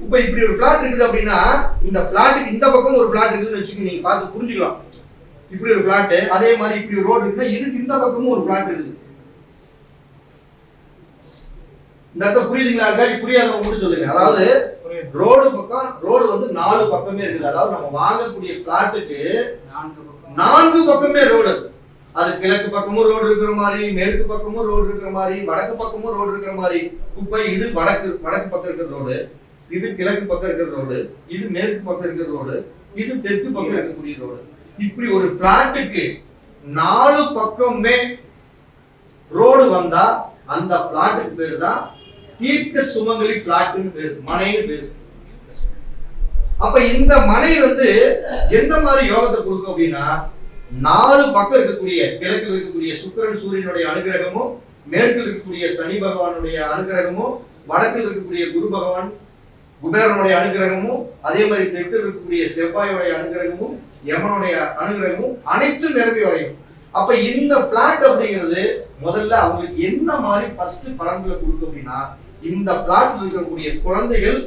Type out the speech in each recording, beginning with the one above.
இப்ப இப்படி ஒரு பிளாட் இருக்குது அப்படின்னா இந்த பிளாட்டுக்கு இந்த பக்கம் ஒரு பிளாட் இருக்குதுன்னு வச்சுக்கோங்க, நீங்க பார்த்து புரிஞ்சுக்கலாம். இப்படி ஒரு பிளாட், அதே மாதிரி இப்படி ஒரு ரோடு இருக்குன்னா இதுக்கு இந்த பக்கமும் ஒரு பிளாட் இருக்குது. இந்த இடத்த புரியுதுங்களா? புரியாதவங்க மட்டும் சொல்லுங்க. அதாவது ரோடு பக்கம், ரோடு வந்து 4 பக்கமே இருக்குது. அதாவது நம்ம வாங்கக்கூடிய பிளாட்டுக்கு 4 பக்கமே ரோடு. அது கிழக்கு பக்கமும் ரோடு இருக்கிற மாதிரி, மேற்கு பக்கமும் ரோடு இருக்கிற மாதிரி, வடக்கு பக்கமும் ரோடு இருக்கிற மாதிரி. இப்ப இது வடக்கு பக்கம் இருக்கிற ரோடு, இது கிழக்கு பக்கம் இருக்கிற ரோடு, இது மேற்கு பக்கம் இருக்கிற ரோடு, இது தெற்கு பக்கம் இருக்கக்கூடிய ரோடு. இப்படி ஒரு பிளாட்டுக்கு 4 பக்கமே ரோடு வந்தா அந்த பிளாட்டுக்கு பேரு தான் தீர்க்க சுமங்கலி பிளாட்னு பேரு, மனைன்னு பேரு. அப்ப இந்த மனை வந்து எந்த மாதிரி யோகத்தை கொடுக்கும் அப்படின்னா, 4 பக்கம் இருக்கக்கூடிய, கிழக்கில் இருக்கக்கூடிய சுக்கிரன் சூரியனுடைய அனுகிரகமும், மேற்கில் இருக்கக்கூடிய சனி பகவானுடைய அனுகிரகமும், வடக்கில் இருக்கக்கூடிய குரு பகவான் குபேரனுடைய அனுகிரகமும், அதே மாதிரி தெற்கில் இருக்கக்கூடிய செவ்வாயுடைய அனுகிரகமும், யமனுடைய அனுகிரகமும் அனைத்தும் நிரம்பி வரையும். அப்ப இந்த பிளாட் அப்படிங்கிறது முதல்ல அவங்களுக்கு என்ன மாதிரி ஃபர்ஸ்ட் பலன்களை கொடுக்கும் அப்படின்னா, இந்த பிளாட்ல இருக்கக்கூடிய குழந்தைகள்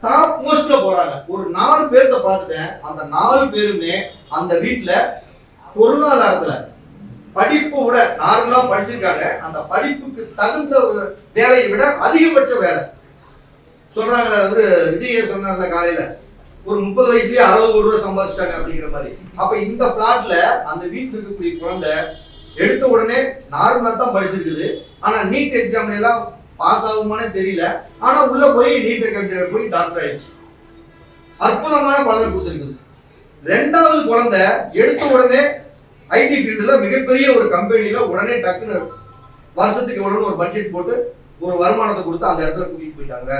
டாப் மோஸ்ட்ல போறாங்க. ஒரு 4 பேர்த்த பார்த்துட்டேன், அந்த 4 பேருமே அந்த வீட்டுல பொருளாதாரத்துல படிப்பு விட நார்மலா படிச்சிருக்காங்க, அந்த படிப்புக்கு தகுந்த வேலையை விட அதிகபட்ச வேலை சொல்றாங்க. ஒரு விஜய் சொன்னார்ல காலையில, ஒரு 30 வயசுலயே 60 கோடி ரூபாய் சம்பாதிச்சிட்டாங்க அப்படிங்கிற மாதிரி. அப்ப இந்த பிளாட்ல அந்த வீட்டுல இருக்கக்கூடிய குழந்தை எடுத்த உடனே நார்மலா தான் படிச்சிருக்குது. ஆனா நீட் எக்ஸாம்ல எல்லாம் பாஸ் ஆகுமானே தெரியல. ஆனா உள்ள போய் நீட் எக்ஸாம் போய் டாக்டர் ஆயிடுச்சு. அற்புதமான பலனை கொடுத்துருக்குது. 2வது குழந்தை எடுத்த உடனே ஐடி ஃபீல்டுல மிகப்பெரிய ஒரு கம்பெனில உடனே டக்குன்னு வருஷத்துக்கு எவ்வளவு ஒரு பட்ஜெட் போட்டு ஒரு வருமானத்தை கொடுத்து அந்த இடத்துல கூட்டிட்டு போயிட்டாங்க.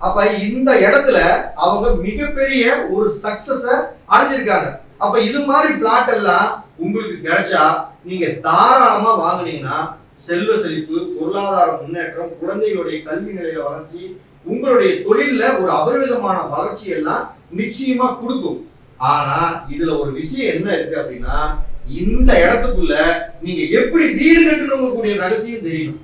அப்ப இந்த இடத்துல அவங்க மிகப்பெரிய ஒரு சக்சஸ அடைஞ்சிருக்காங்க. அப்ப இது மாதிரி பிளாட் எல்லாம் உங்களுக்கு கிடைச்சா நீங்க தாராளமா வாங்குனீங்கன்னா செல்வ செழிப்பு, பொருளாதார முன்னேற்றம், குழந்தைகளுடைய கல்வி நிலையில வளர்ச்சி, உங்களுடைய தொழில்ல ஒரு அபரிவிதமான வளர்ச்சி எல்லாம் நிச்சயமா கொடுக்கும். ஆனா இதுல ஒரு விஷயம் என்ன இருக்கு அப்படின்னா, இந்த இடத்துக்குள்ள நீங்க எப்படி வீடு கட்டணுங்க கூடிய ரகசியம் தெரியணும்.